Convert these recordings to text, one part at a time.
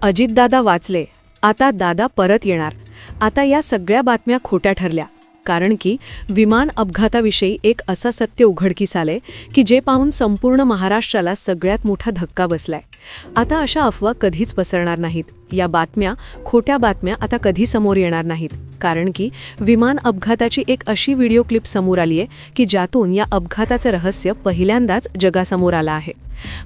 अजितदादा वाचले, आता दादा परत येणार. आता या सगळ्या बातम्या खोट्या ठरल्या. कारण की विमान अपघाताविषयी एक असं सत्य उघडकीस आले की जे पाहून संपूर्ण महाराष्ट्राला सगळ्यात मोठा धक्का बसलाय. आता अशा अफवा कधीच पसरणार नाहीत. या बातम्या, खोट्या बातम्या आता कधी समोर येणार नाहीत. कारण की विमान अपघाताची एक अशी व्हिडिओ क्लिप समोर आली आहे की ज्यातून या अपघाताचं रहस्य पहिल्यांदाच जगासमोर आलं आहे.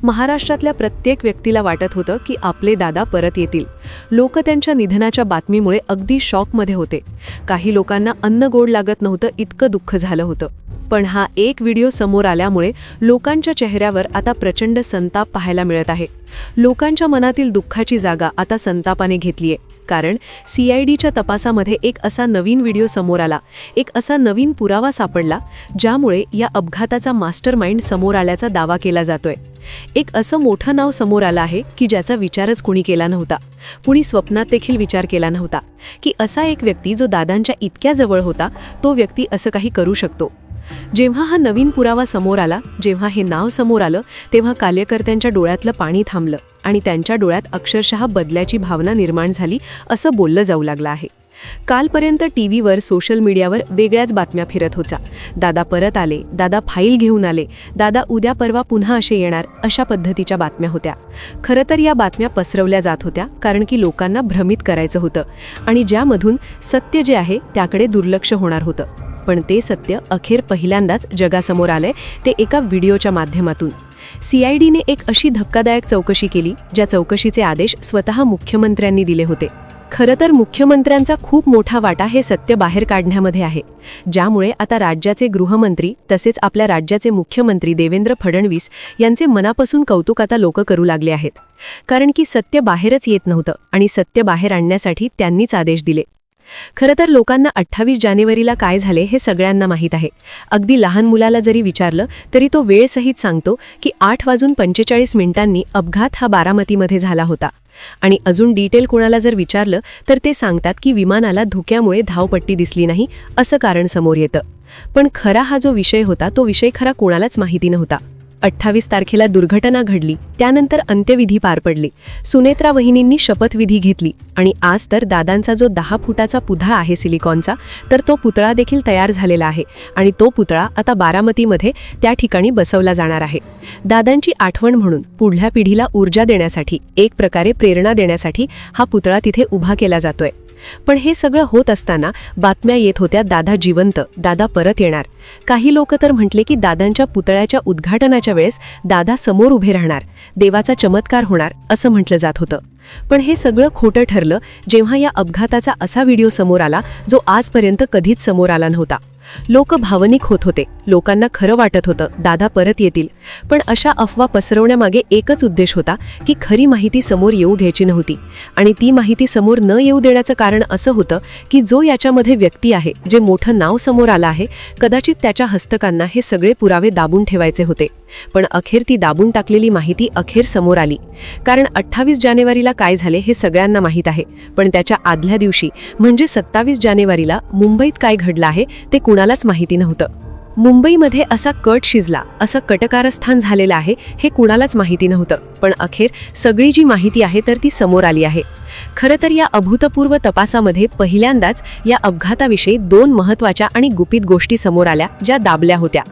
महाराष्ट्रातल्या प्रत्येक व्यक्तीला वाटत होतं की आपले दादा परत येतील. लोक त्यांच्या निधनाच्या बातमीमुळे अगदी शॉकमध्ये होते. काही लोकांना अन्न गोड लागत नव्हतं, इतकं दुःख झालं होतं. पण हा एक व्हिडिओ समोर आल्यामुळे लोकांच्या चेहऱ्यावर आता प्रचंड संताप पाहायला मिळत आहे. लोकांच्या मनातील दुःखाची जागा आता संतापाने घेतलीये. कारण CIDच्या तपासामध्ये एक असा नवीन व्हिडिओ समोर आला, एक असा नवीन पुरावा सापडला ज्यामुळे या अपघाताचा मास्टरमाइंड समोर आल्याचा दावा केला जातोय. एक असं मोठं नाव समोर आलं आहे की ज्याचा विचारच कुणी केला नव्हता. कुणी स्वप्नात देखील विचार केला नव्हता की असा एक व्यक्ती जो दादांच्या इतक्या जवळ होता, तो व्यक्ती असं काही करू शकतो. जेव्हा हा नवीन पुरावा समोर आला, जेव्हा हे नाव समोर आलं, तेव्हा कार्यकर्त्यांच्या डोळ्यातलं पाणी थांबलं आणि त्यांच्या डोळ्यात अक्षरशः बदल्याची भावना निर्माण झाली असं बोललं जाऊ लागलं आहे. कालपर्यंत टीव्हीवर, सोशल मीडियावर वेगळ्याच बातम्या फिरत होत्या. दादा परत आले, दादा फाईल घेऊन आले, दादा उद्या परवा पुन्हा असे येणार, अशा पद्धतीच्या बातम्या होत्या. खरं तर या बातम्या पसरवल्या जात होत्या कारण की लोकांना भ्रमित करायचं होतं आणि ज्यामधून सत्य जे आहे त्याकडे दुर्लक्ष होणार होतं. पण ते सत्य अखेर पहिल्यांदाच जगासमोर आलंय, ते एका व्हिडिओच्या माध्यमातून. CIDने एक अशी धक्कादायक चौकशी केली ज्या चौकशीचे आदेश स्वतः मुख्यमंत्र्यांनी दिले होते. खरं तर मुख्यमंत्र्यांचा खूप मोठा वाटा हे सत्य बाहेर काढण्यामध्ये आहे, ज्यामुळे आता राज्याचे गृहमंत्री तसेच आपल्या राज्याचे मुख्यमंत्री देवेंद्र फडणवीस यांचे मनापासून कौतुक आता लोक करू लागले आहेत. कारण की सत्य बाहेरच येत नव्हतं आणि सत्य बाहेर आणण्यासाठी त्यांनीच आदेश दिले. खरं तर लोकांना 28 जानेवारीला काय झाले हे सगळ्यांना माहीत आहे. अगदी लहान मुलाला जरी विचारलं तरी तो वेळसहित सांगतो की 8:45 अपघात हा बारामतीमध्ये झाला होता. आणि अजून डिटेल कोणाला जर विचारलं तर ते सांगतात की विमानाला धुक्यामुळे धावपट्टी दिसली नाही असं कारण समोर येतं. पण खरा हा जो विषय होता तो विषय खरा कोणालाच माहिती नव्हता. 28 तारखेला दुर्घटना घडली, त्यानंतर अंत्यविधी पार पडली, सुनेत्रा वहिनींनी शपथविधी घेतली आणि आज तर दादांचा जो 10 फुटाचा पुतळा आहे सिलिकॉनचा, तर तो पुतळा देखील तयार झालेला आहे आणि तो पुतळा आता बारामतीमध्ये त्या ठिकाणी बसवला जाणार आहे. दादांची आठवण म्हणून, पुढल्या पिढीला ऊर्जा देण्यासाठी, एक प्रकारे प्रेरणा देण्यासाठी हा पुतळा तिथे उभा केला जातोय. पण हे सगळं होत असताना बातम्या येत होत्या दादा जिवंत, दादा परत येणार. काही लोक तर म्हटले की दादांच्या पुतळ्याच्या उद्घाटनाच्या वेळेस दादा समोर उभे राहणार, देवाचा चमत्कार होणार असं म्हटलं जात होतं. पण हे सगळं खोटं ठरलं जेव्हा या अपघाताचा असा व्हिडिओ समोर आला जो आजपर्यंत कधीच समोर आला नव्हता. लोक भावनिक होत होते, लोकांना खरं वाटत होतं दादा परत येतील. पण अशा अफवा पसरवण्यामागे एकच उद्देश होता की खरी माहिती समोर येऊ द्यायची नव्हती. आणि ती माहिती समोर न येऊ देण्याचं कारण असं होतं की जो याच्यामध्ये व्यक्ती आहे, जे मोठं नाव समोर आलं आहे, कदाचित त्याच्या हस्तकांना हे सगळे पुरावे दाबून ठेवायचे होते. पण अखेर ती दाबून टाकलेली माहिती अखेर समोर आली. कारण 28 जानेवारीला काय झाले हे सगळ्यांना माहीत आहे, पण त्याच्या आदल्या दिवशी म्हणजे 27 जानेवारीला मुंबईत काय घडलं आहे ते कुणालाच माहिती नव्हतं. मुंबईमध्ये असा कट शिजला, असं कटकारस्थान झालेलं आहे हे कुणालाच माहिती नव्हतं. पण अखेर सगळी जी माहिती आहे तर ती समोर आली आहे. खरं तर या अभूतपूर्व तपासामध्ये पहिल्यांदाच या अपघाताविषयी 2 महत्त्वाच्या आणि गुपित गोष्टी समोर आल्या ज्या दाबल्या होत्या.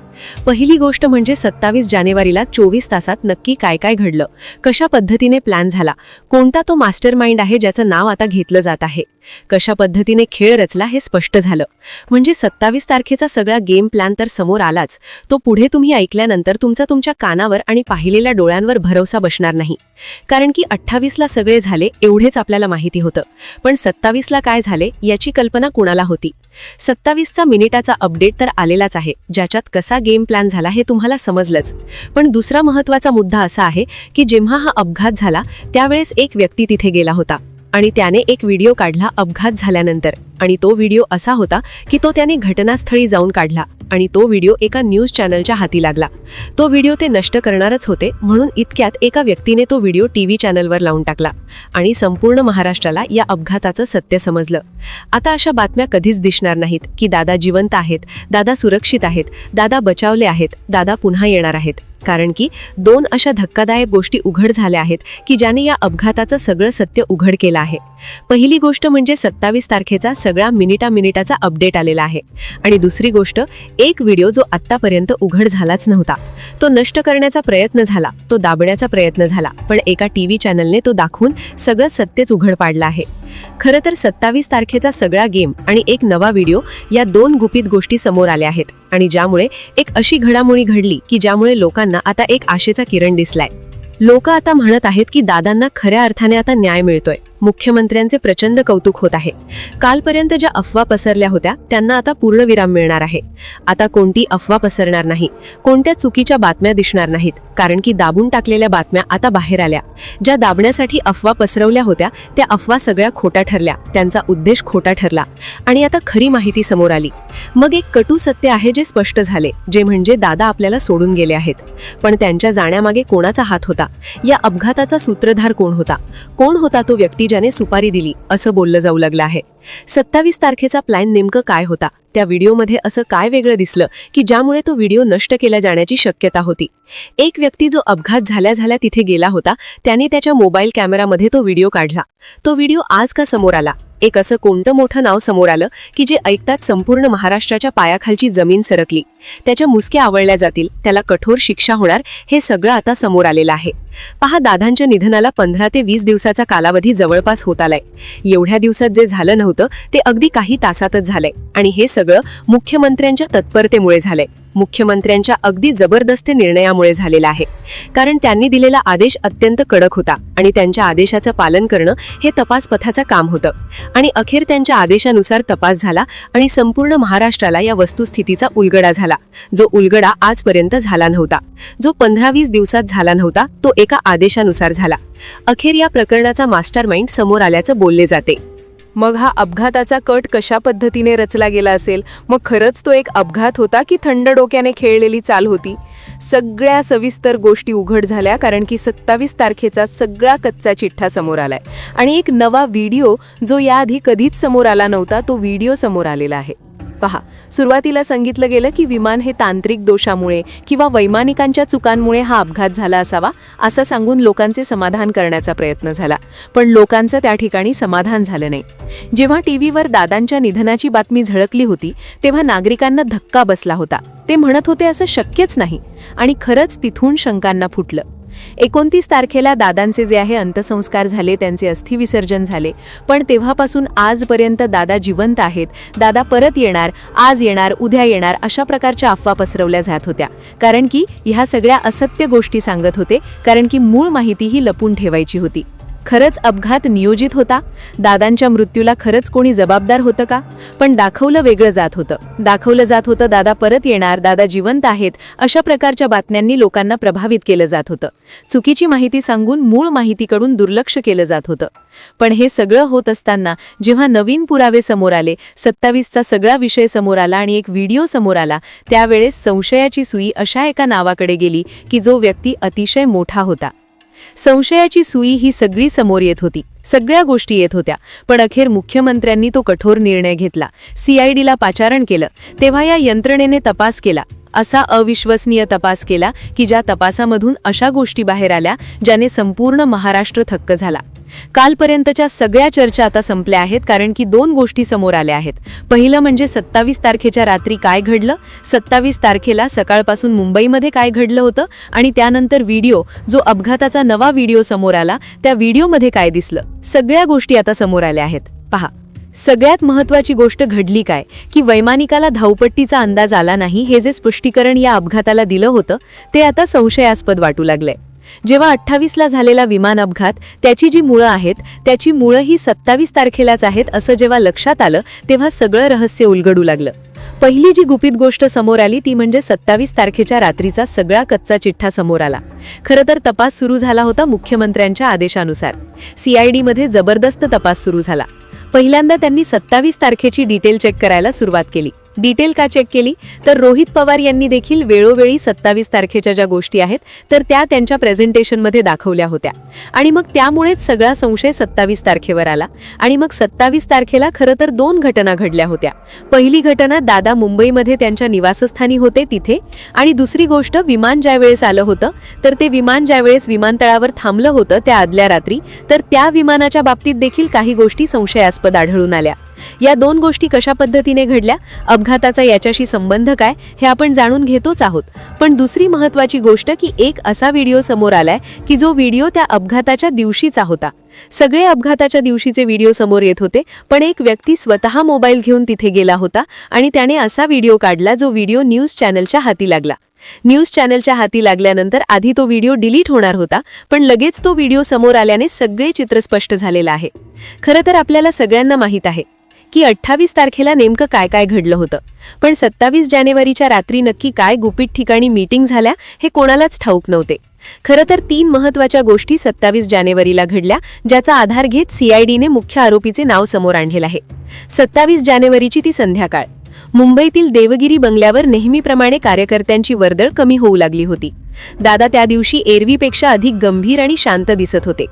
पहिली गोष्ट म्हणजे 27 जानेवारीला 24 तासात नक्की काय काय घडलं, कशा पद्धतीने प्लॅन झाला, कोणता तो मास्टरमाइंड आहे ज्याचं नाव आता घेतलं जात आहे, कशा पद्धतीने खेळ रचला हे स्पष्ट झालं. म्हणजे 27 तारखेचा सगळा गेम प्लॅन तर समोर आलाच, तो पुढे तुम्ही ऐकल्यानंतर तुमच्या कानावर आणि पाहिलेल्या डोळ्यांवर भरोसा बसणार नाही. कारण की 28ला सगळे झाले एवढेच आपल्याला माहिती होतं, पण 27ला काय झाले याची कल्पना कुणाला होती. 27चा मिनिटाचा अपडेट तर आलेलाच आहे, ज्याच्यात कसा गेम प्लॅन झाला हे तुम्हाला समजलंच. पण दुसरा महत्त्वाचा मुद्दा असा आहे की जेव्हा हा अपघात झाला त्यावेळेस एक व्यक्ती तिथे गेला होता आणि त्याने एक व्हिडिओ काढला अपघात झाल्यानंतर. आणि तो व्हिडिओ असा होता की तो त्याने घटनास्थळी जाऊन काढला आणि तो व्हिडिओ एका न्यूज चॅनलच्या हाती लागला. तो व्हिडिओ ते नष्ट करणारच होते, म्हणून इतक्यात एका व्यक्तीने तो व्हिडिओ टीव्ही चॅनलवर लावून टाकला आणि संपूर्ण महाराष्ट्राला या अपघाताचं सत्य समजलं. आता अशा बातम्या कधीच दिसणार नाहीत की दादा जिवंत आहेत, दादा सुरक्षित आहेत, दादा बचावले आहेत, दादा पुन्हा येणार आहेत. कारण की दोन अशा धक्कादायक गोष्टी उघड झाल्या आहेत की ज्याने या अपघाताचं सगळं सत्य उघड केलं आहे. पहिली गोष्ट म्हणजे 27 तारखेचा सगळा मिनिटाचा अपडेट आलेला आहे. आणि दुसरी गोष्ट, एक व्हिडिओ जो आत्तापर्यंत उघड झालाच नव्हता. तो नष्ट करण्याचा प्रयत्न झाला, तो दाबण्याचा प्रयत्न झाला, पण एका टीव्ही चॅनलने तो दाखवून सगळं सत्यच उघड पाडलं आहे. खरं तर 27 तारखेचा सगळा गेम आणि एक नवा व्हिडिओ या दोन गुपित गोष्टी समोर आल्या आहेत आणि ज्यामुळे एक अशी घडामोडी घडली की ज्यामुळे लोकांना आता एक आशेचा किरण दिसलाय. लोक आता म्हणत आहेत की दादांना खऱ्या अर्थाने आता न्याय मिळतोय. मुख्यमंत्र्यांचे प्रचंड कौतुक होत आहे. कालपर्यंत ज्या अफवा पसरल्या होत्या त्यांना आता पूर्णविराम मिळणार आहे. आता कोणती अफवा पसरणार नाही, कोणत्या चुकीच्या बातम्या दिसणार नाहीत, कारण की दाबून टाकलेल्या बातम्या आता बाहेर आल्या. ज्या दाबण्यासाठी अफवा पसरवल्या होत्या त्या अफवा सगळ्या खोट्या ठरल्या, त्यांचा उद्देश खोटा ठरला आणि आता खरी माहिती समोर आली. मग एक कटू सत्य आहे जे स्पष्ट झाले, जे म्हणजे दादा आपल्याला सोडून गेले आहेत. पण त्यांच्या जाण्यामागे कोणाचा हात होता? या अपघाताचा सूत्रधार कोण होता? कोण होता तो व्यक्ती ज्याने सुपारी दिली असं बोललं जाऊ लागलं आहे? 27 तारखेचा प्लॅन नेमकं काय होता? त्या व्हिडिओमध्ये असं काय वेगळं दिसलं की ज्यामुळे तो व्हिडिओ नष्ट केला जाण्याची शक्यता होती? एक व्यक्ती जो अपघात झाल्या तिथे गेला होता त्याने त्याच्या मोबाईल कॅमेरामध्ये तो व्हिडिओ काढला. तो व्हिडिओ आज का समोर आला? एक असं कोणतं मोठं नाव समोर आलं की जे ऐकताच संपूर्ण महाराष्ट्राच्या पायाखालची जमीन सरकली. त्याच्या मुसक्या आवळल्या जातील, त्याला कठोर शिक्षा होणार, हे सगळं आता समोर आलेलं आहे. पहा, दादांच्या निधनाला 15 ते 20 दिवसाचा कालावधी जवळपास होत आलाय. एवढ्या दिवसात जे झालं नव्हतं ते अगदी काही तासातच झालंय आणि हे सगळं मुख्यमंत्र्यांच्या तत्परतेमुळे झालंय. मुख्यमंत्र्यांच्या अगदी जबरदस्त निर्णयामुळे झालेला आहे. कारण त्यांनी दिलेला आदेश अत्यंत कडक होता आणि त्यांच्या आदेशाचं पालन करणं हे तपास पथकाचं काम होतं. आणि अखेर त्यांच्या आदेशानुसार तपास झाला आणि संपूर्ण महाराष्ट्राला या वस्तुस्थितीचा उलगडा झाला, जो उलगडा आजपर्यंत झाला नव्हता. जो 15-20 दिवसात झाला नव्हता तो एका आदेशानुसार झाला. अखेर या प्रकरणाचा मास्टरमाइंड समोर आल्याचं बोलले जाते. मग हा अपघाताचा कट कशा पद्धतीने रचला गेला असेल? मग खरंच तो एक अपघात होता की थंड डोक्याने खेळलेली चाल होती? सगळ्या सविस्तर गोष्टी उघड झाल्या, कारण की 27 तारखेचा सगळा कच्चा चिठ्ठा समोर आलाय आणि एक नवा व्हिडिओ जो याआधी कधीच समोर आला नव्हता तो व्हिडिओ समोर आलेला आहे. पहा, सुरुवातीला सांगितलं गेलं की विमान हे तांत्रिक दोषामुळे किंवा वैमानिकांच्या चुकांमुळे हा अपघात झाला असावा असं सांगून लोकांचे समाधान करण्याचा प्रयत्न झाला. पण लोकांचं त्या ठिकाणी समाधान झालं नाही. जेव्हा टीव्हीवर दादांच्या निधनाची बातमी झळकली होती तेव्हा नागरिकांना धक्का बसला होता. ते म्हणत होते असं शक्यच नाही. आणि खरंच तिथून शंकांना फुटलं. 29 तारखेला दादांचे जे आहे अंत्यसंस्कार झाले, त्यांचे अस्थिविसर्जन झाले. पण तेव्हापासून आजपर्यंत दादा जिवंत आहेत, दादा परत येणार, आज येणार, उद्या येणार, अशा प्रकारच्या अफवा पसरवल्या जात होत्या. कारण की ह्या सगळ्या असत्य गोष्टी सांगत होते, कारण की मूळ माहिती ही लपून ठेवायची होती. खरंच अपघात नियोजित होता? दादांच्या मृत्यूला खरंच कोणी जबाबदार होतं का? पण दाखवलं वेगळं जात होतं. दाखवलं जात होतं दादा परत येणार, दादा जिवंत आहेत, अशा प्रकारच्या बातम्यांनी लोकांना प्रभावित केलं जात होतं. चुकीची माहिती सांगून मूळ माहितीकडून दुर्लक्ष केलं जात होतं. पण हे सगळं होत असताना जेव्हा नवीन पुरावे समोर आले, 27चा सगळा विषय समोर आला आणि एक व्हिडिओ समोर आला, त्यावेळेस संशयाची सुई अशा एका नावाकडे गेली की जो व्यक्ती अतिशय मोठा होता. संशयाची सुई ही सगळी समोर येत होती, सगळ्या गोष्टी येत होत्या. पण अखेर मुख्यमंत्र्यांनी तो कठोर निर्णय घेतला. CIDला पाचारण केलं. तेव्हा या यंत्रणेने तपास केला, असा अविश्वसनीय तपास केला की ज्या तपासामधून अशा गोष्टी बाहेर आल्या ज्याने संपूर्ण महाराष्ट्र थक्क झाला. कालपर्यंतच्या सगळ्या चर्चा आता संपल्या आहेत, कारण की दोन गोष्टी समोर आल्या आहेत. पहिलं म्हणजे 27 तारखेच्या रात्री काय घडलं, 27 तारखेला सकाळपासून मुंबईमध्ये काय घडलं होतं आणि त्यानंतर व्हिडिओ, जो अपघाताचा नवा व्हिडिओ समोर आला, त्या व्हिडिओमध्ये काय दिसलं. सगळ्या गोष्टी आता समोर आल्या आहेत. पहा, सगळ्यात महत्त्वाची गोष्ट घडली काय की वैमानिकाला धावपट्टीचा अंदाज आला नाही, हे जे स्पष्टीकरण या अपघाताला दिलं होतं ते आता संशयास्पद वाटू लागलंय. जेव्हा 28ला झालेला विमान अपघात, त्याची जी मुळं आहेत त्याची मुळं ही 27 तारखेलाच आहेत असं जेव्हा लक्षात आलं तेव्हा सगळं रहस्य उलगडू लागलं. पहिली जी गुपित गोष्ट समोर आली ती म्हणजे 27 तारखेच्या रात्रीचा सगळा कच्चा चिठ्ठा समोर आला. खरं तर तपास सुरू झाला होता मुख्यमंत्र्यांच्या आदेशानुसार. CIDमध्ये जबरदस्त तपास सुरू झाला. पहिल्यांदा त्यांनी 27 तारखेची डिटेल चेक करायला सुरुवात केली. डिटेल का चेक केली तर रोहित पवार यांनी देखील वेळोवेळी 27 तारखेच्या ज्या गोष्टी आहेत तर त्या त्यांच्या प्रेझेंटेशनमध्ये दाखवल्या होत्या आणि मग त्यामुळेच सगळा संशय 27 तारखेवर आला. आणि मग 27 तारखेला खरं तर 2 घटना घडल्या होत्या. पहिली घटना दादा मुंबईमध्ये त्यांच्या निवासस्थानी होते तिथे, आणि दुसरी गोष्ट विमान ज्यावेळेस आलं होतं तर ते विमान ज्यावेळेस विमानतळावर थांबलं होतं त्या आदल्या रात्री, तर त्या विमानाच्या बाबतीत देखील काही गोष्टी संशयास्पद आढळून आल्या. या 2 गोष्टी कशा पद्धतीने घडल्या, अपघाताचा याच्याशी संबंध काय, हे आपण जाणून घेतोच आहोत. पण दुसरी महत्त्वाची गोष्ट की एक असा व्हिडिओ समोर आलाय की जो व्हिडिओ त्या अपघाताच्या दिवशीचा होता. सगळे अपघाताच्या दिवशीचे व्हिडिओ समोर येत होते, पण एक व्यक्ती स्वतः मोबाईल घेऊन तिथे गेला होता आणि त्याने असा व्हिडिओ काढला जो व्हिडिओ न्यूज चॅनलच्या हाती लागला. न्यूज चॅनलच्या हाती लागल्यानंतर आधी तो व्हिडिओ डिलीट होणार होता, पण लगेच तो व्हिडिओ समोर आल्याने सगळे चित्र स्पष्ट झालेलं आहे. खरं तर आपल्याला सगळ्यांना माहीत आहे की 28 तारखेला नेमकं काय काय घडलं होतं, पण 27 जानेवारीच्या रात्री नक्की काय गुपित ठिकाणी मीटिंग झाल्या हे कोणालाच ठाऊक नव्हते. खरं तर 3 महत्त्वाच्या गोष्टी 27 जानेवारीला घडल्या, ज्याचा आधार घेत CIDने मुख्य आरोपीचे नाव समोर आणलेलं आहे. 27 जानेवारीची ती संध्याकाळ. मुंबईतील देवगिरी बंगल्यावर नेहमीप्रमाणे कार्यकर्त्यांची वर्दळ कमी होऊ लागली होती. दादा त्या दिवशी एरवीपेक्षा अधिक गंभीर आणि शांत दिसत होते.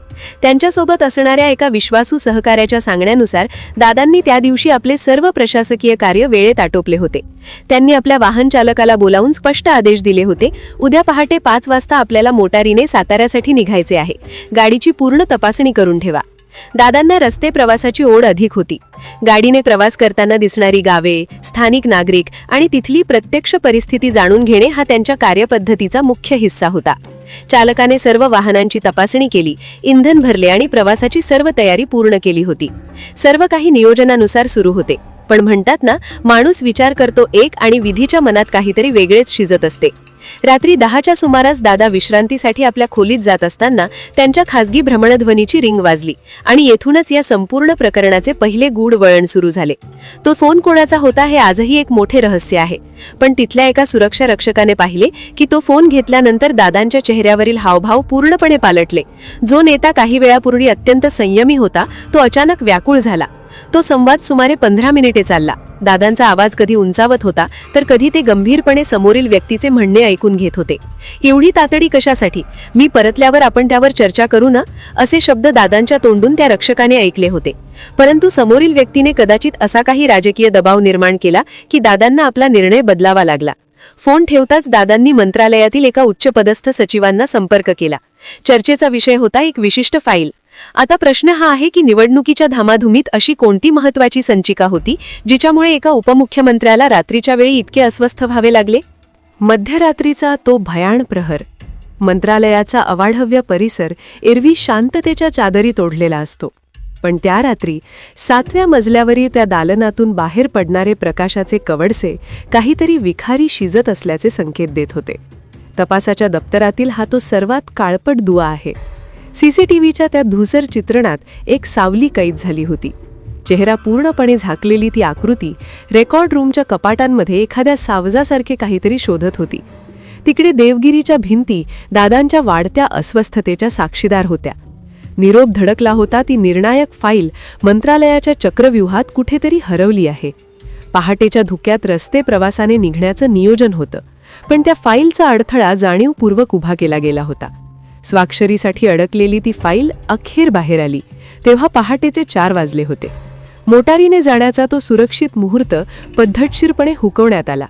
त्यांच्यासोबत असणाऱ्या एका विश्वासू सहकार्याच्या सांगण्यानुसार दादांनी त्या दिवशी आपले सर्व प्रशासकीय कार्य वेळेत आटोपले होते. त्यांनी आपल्या वाहन चालकाला बोलावून स्पष्ट आदेश दिले होते, उद्या पहाटे 5 वाजता आपल्याला मोटारीने साताऱ्यासाठी निघायचे आहे. गाडीची पूर्ण तपासणी करून ठेवा. दादांना रस्ते प्रवासाची ओढ अधिक होती. गाडीने प्रवास करताना दिसणारी गावे, स्थानिक नागरिक आणि तिथली प्रत्यक्ष परिस्थिती जाणून घेणे हा त्यांच्या कार्यपद्धतीचा मुख्य हिस्सा होता. चालकाने सर्व वाहनांची तपासणी केली, इंधन भरले आणि प्रवासाची सर्व तयारी पूर्ण केली होती. सर्व काही नियोजनानुसार सुरू होते. पण म्हणतात ना, माणूस विचार करतो एक आणि विधीच्या मनात काहीतरी वेगळेच शिजत असते. रात्री 10च्या सुमारास दादा विश्रांतीसाठी आपल्या खोलीत जात असताना त्यांच्या खासगी भ्रमणध्वनीची रिंग वाजली आणि येथूनच या संपूर्ण प्रकरणाचे पहिले गूढ वळण सुरू झाले. तो फोन कोणाचा होता हे आजही एक मोठे रहस्य आहे, पण तिथल्या एका सुरक्षा रक्षकाने पाहिले की तो फोन घेतल्यानंतर दादांच्या चेहऱ्यावरील हावभाव पूर्णपणे पालटले. जो नेता काही वेळापूर्वी अत्यंत संयमी होता तो अचानक व्याकुळ झाला. तो संवाद सुमारे 15 मिनिटे चालला. दादांचा आवाज कधी उंचावत होता तर कधी ते गंभीरपणे समोरील व्यक्तीचे म्हणणे ऐकून घेत होते. एवढी तातडी कशासाठी? मी परतल्यावर आपण त्यावर चर्चा करू ना, असे शब्द दादांच्या तोंडून त्या रक्षकाने ऐकले होते. परंतु समोरील व्यक्तीने कदाचित असा काही राजकीय दबाव निर्माण केला की दादांना आपला निर्णय बदलावा लागला. फोन ठेवताच दादांनी मंत्रालयातील एका उच्चपदस्थ सचिवांना संपर्क केला. चर्चेचा विषय होता एक विशिष्ट फाईल. आता प्रश्न हा आहे की निवडणुकीच्या धामाधुमीत अशी कोणती महत्त्वाची संचिका होती जिच्यामुळे एका उपमुख्यमंत्र्याला रात्रीच्या वेळी इतके अस्वस्थ व्हावे लागले? मध्यरात्रीचा तो भयाण प्रहर. मंत्रालयाचा अवाढव्य परिसर एरवी शांततेच्या चादरीत ओढलेला असतो, पण त्या रात्री 7व्या मजल्यावरील त्या दालनातून बाहेर पडणारे प्रकाशाचे कवडसे काहीतरी विखारी शिजत असल्याचे संकेत देत होते. तपासाच्या दप्तरातील हा तो सर्वात काळपट दुवा आहे. CCTVच्या त्या धूसर चित्रणात एक सावली कैद झाली होती. चेहरा पूर्णपणे झाकलेली ती आकृती रेकॉर्ड रूमच्या कपाटांमध्ये एखाद्या सावजासारखे काहीतरी शोधत होती. तिकडे देवगिरीच्या भिंती दादांच्या वाढत्या अस्वस्थतेच्या साक्षीदार होत्या. निरोप धडकला होता, ती निर्णायक फाईल मंत्रालयाच्या चक्रव्यूहात कुठेतरी हरवली आहे. पहाटेच्या धुक्यात रस्ते प्रवासाने निघण्याचं नियोजन होतं, पण त्या फाईलचा अडथळा जाणीवपूर्वक उभा केला गेला होता. स्वाक्षरीसाठी अडकलेली ती फाईल अखेर बाहेर आली तेव्हा पहाटेचे 4 वाजले होते. मोटारीने जाण्याचा तो सुरक्षित मुहूर्त पद्धतशीरपणे हुकवण्यात आला.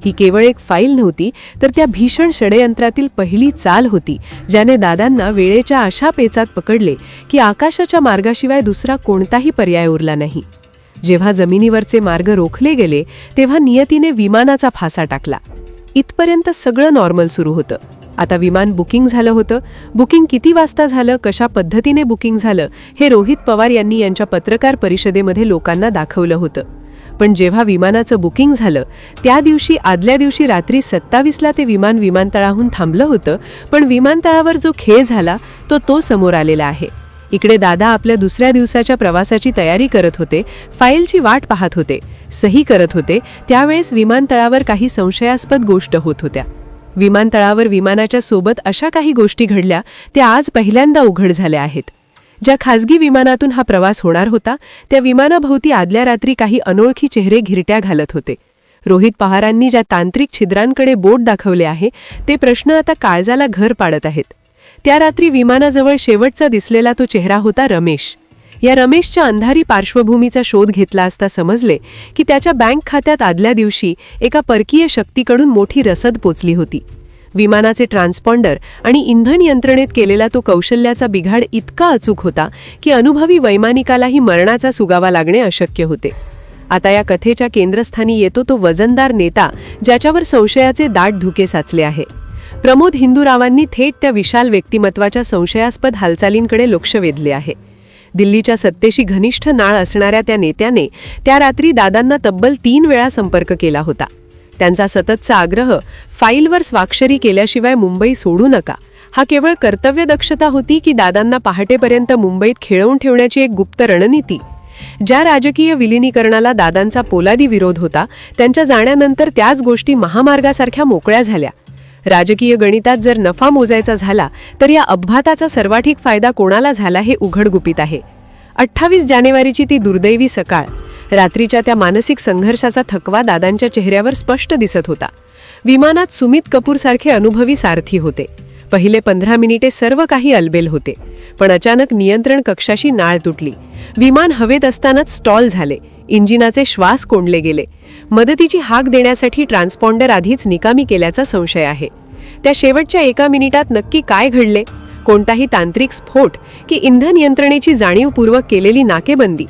ही केवळ एक फाईल नव्हती, तर त्या भीषण षडयंत्रातील पहिली चाल होती ज्याने दादांना वेळेच्या अशा पेचात पकडले की आकाशाच्या मार्गाशिवाय दुसरा कोणताही पर्याय उरला नाही. जेव्हा जमिनीवरचे मार्ग रोखले गेले तेव्हा नियतीने विमानाचा फासा टाकला. इथपर्यंत सगळं नॉर्मल सुरू होतं. आता विमान बुकिंग झालं होतं. बुकिंग किती वाजता झालं, कशा पद्धतीने बुकिंग झालं हे रोहित पवार यांनी यांच्या पत्रकार परिषदेमध्ये लोकांना दाखवलं होतं. पण जेव्हा विमानाचं बुकिंग झालं त्या दिवशी आदल्या दिवशी रात्री 27ला ते विमान विमानतळाहून थांबलं होतं, पण विमानतळावर जो खेळ झाला तो समोर आलेला आहे. इकडे दादा आपल्या दुसऱ्या दिवसाच्या प्रवासाची तयारी करत होते, फाईलची वाट पाहत होते, सही करत होते. त्यावेळेस विमानतळावर काही संशयास्पद गोष्ट होत होत्या. विमानतळावर विमानाच्या सोबत अशा काही गोष्टी घडल्या त्या आज पहिल्यांदा उघड झाल्या आहेत. ज्या खासगी विमानातून हा प्रवास होणार होता त्या विमानाभोवती आदल्या रात्री काही अनोळखी चेहरे घिरट्या घालत होते. रोहित पवारांनी ज्या तांत्रिक छिद्रांकडे बोट दाखवले आहे ते प्रश्न आता काळजाला घर पाडत आहेत. त्या रात्री विमानाजवळ शेवटचा दिसलेला तो चेहरा होता रमेश. या रमेशच्या अंधारी पार्श्वभूमीचा शोध घेतला असता समजले की त्याच्या बँक खात्यात आदल्या दिवशी एका परकीय शक्तीकडून मोठी रसद पोचली होती. विमानाचे ट्रान्सपॉन्डर आणि इंधन यंत्रणेत केलेला तो कौशल्याचा बिघाड इतका अचूक होता की अनुभवी वैमानिकालाही मरणाचा सुगावा लागणे अशक्य होते. आता या कथेच्या केंद्रस्थानी येतो तो वजनदार नेता ज्याच्यावर संशयाचे दाट धुके साचले आहे. प्रमोद हिंदूरावांनी थेट त्या विशाल व्यक्तिमत्वाच्या संशयास्पद हालचालींकडे लक्ष वेधले आहे. दिल्लीच्या सत्तेशी घनिष्ठ नाळ असणाऱ्या त्या नेत्याने त्या रात्री दादांना तब्बल 3 वेळा संपर्क केला होता. त्यांचा सततचा आग्रह, फाईलवर स्वाक्षरी केल्याशिवाय मुंबई सोडू नका, हा केवळ कर्तव्यदक्षता होती की दादांना पहाटेपर्यंत मुंबईत खेळवून ठेवण्याची एक गुप्त रणनीती? ज्या राजकीय विलिनीकरणाला दादांचा पोलादी विरोध होता त्यांच्या जाण्यानंतर त्याच गोष्टी महामार्गासारख्या मोकळ्या झाल्या. राजकीय गणितात जर नफा मोजायचा झाला तर या अपघाताचा सर्वाधिक फायदा कोणाला झाला हे उघडगुपित आहे. 28 जानेवारीची ती दुर्दैवी सकाळ. रात्रीच्या त्या मानसिक संघर्षाचा थकवा दादांच्या चेहऱ्यावर स्पष्ट दिसत होता. विमानात सुमित कपूरसारखे अनुभवी सारथी होते. पहिले 15 मिनिटे सर्व काही अलबेल होते, पण अचानक नियंत्रण कक्षाशी नाळ तुटली. विमान हवेत असतानाच स्टॉल झाले. इंजिनाचे श्वास कोंडले गेले. मदतीची हाक देण्यासाठी ट्रान्सपॉन्डर आधीच निकामी केल्याचा संशय आहे. त्या शेवटच्या 1 मिनिटात नक्की काय घडले? कोणताही तांत्रिक स्फोट की इंधन यंत्रणेची जाणीवपूर्वक केलेली नाकेबंदी?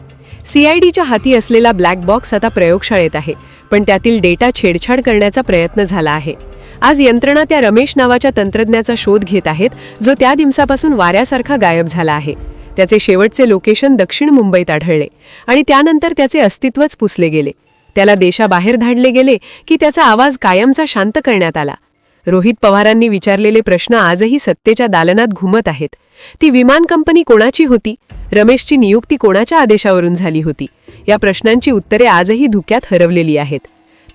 CIDच्या हाती असलेला ब्लॅक बॉक्स आता प्रयोगशाळेत आहे, पण त्यातील डेटा छेडछाड करण्याचा प्रयत्न झाला आहे. आज यंत्रणा त्या रमेश नावाच्या तंत्रज्ञाचा शोध घेत आहेत जो त्या दिवसापासून वाऱ्यासारखा गायब झाला आहे. त्याचे शेवटचे लोकेशन दक्षिण मुंबईत आढळले आणि त्यानंतर त्याचे अस्तित्वच पुसले गेले. त्याला देशाबाहेर धाडले गेले की त्याचा आवाज कायमचा शांत करण्यात आला. रोहित पवारांनी विचारलेले प्रश्न आजही सत्तेच्या दालनात घुमत आहेत. ती विमान कंपनी कोणाची होती? रमेशची नियुक्ती कोणाच्या आदेशावरून झाली होती? या प्रश्नांची उत्तरे आजही धुक्यात हरवलेली आहेत.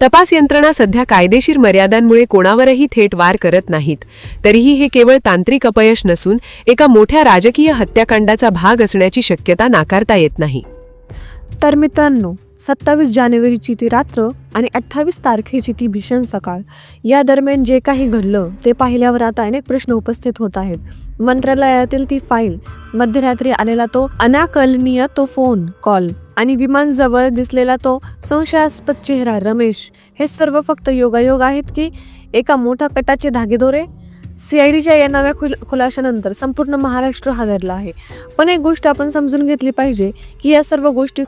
तपास यंत्रणा सध्या कायदेशीर मर्यादांमुळे कोणावरही थेट वार करत नाहीत. तरीही हे केवळ तांत्रिक अपयश नसून एका मोठ्या राजकीय हत्याकांडाचा भाग असण्याची शक्यता नाकारता येत नाही. तर मित्रांनो, 27 जानेवारीची ती रात्र आणि 28 तारखेची ती भीषण सकाळ या दरम्यान जे काही घडलं ते पाहिल्यावर आता अनेक प्रश्न उपस्थित होत आहेत. मंत्रालयातील ती फाईल, मध्यरात्री आलेला तो अनाकलनीय तो फोन कॉल आणि विमानजवळ दिसलेला तो संशयास्पद चेहरा रमेश, हे सर्व फक्त योगायोग आहेत की एका मोठ्या कटाचे धागेदोरे? CIDच्या या नव्या खुलाशानंतर संपूर्ण महाराष्ट्र हादरला आहे. पण एक गोष्ट आपण समजून घेतली पाहिजे की या सर्व गोष्टी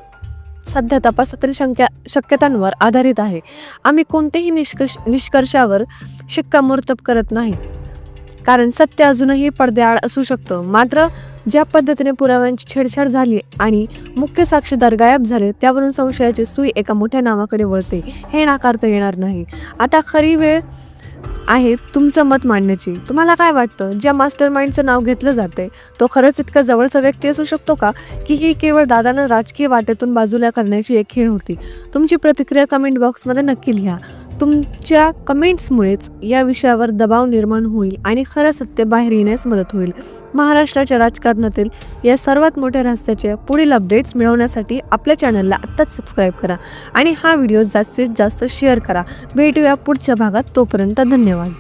सध्या तपासातील शक्यतांवर आधारित आहे. आम्ही कोणतेही निष्कर्षावर शिक्कामोर्तब करत नाही, कारण सत्य अजूनही पडद्याआड असू शकतं. मात्र ज्या पद्धतीने पुराव्यांची छेडछाड झाली आणि मुख्य साक्षीदार गायब झाले त्यावरून संशयाची सुई एका मोठ्या नावाकडे वळते हे नाकारता येणार नाही. आता खरी वेळ आहे तुमचं मत मांडण्याची. तुम्हाला काय वाटतं? ज्या मास्टर माइंडचं नाव घेतलं जाते तो खरंच इतका जवळचा व्यक्ती असू शकतो का, की ही केवळ दादांना राजकीय वाटेतून बाजूला करण्याची एक खेळ होती? तुमची प्रतिक्रिया कमेंट बॉक्समध्ये नक्की लिहा. तुमच्या कमेंट्समुळेच या विषयावर दबाव निर्माण होईल आणि खरं सत्य बाहेर येण्यास मदत होईल. महाराष्ट्राच्या राजकारणातील या सर्वात मोठ्या रहस्याचे पुढील अपडेट्स मिळवण्यासाठी आपल्या चॅनलला आत्ताच सबस्क्राईब करा आणि हा व्हिडिओ जास्तीत जास्त शेअर करा. भेटूया पुढच्या भागात. तोपर्यंत धन्यवाद.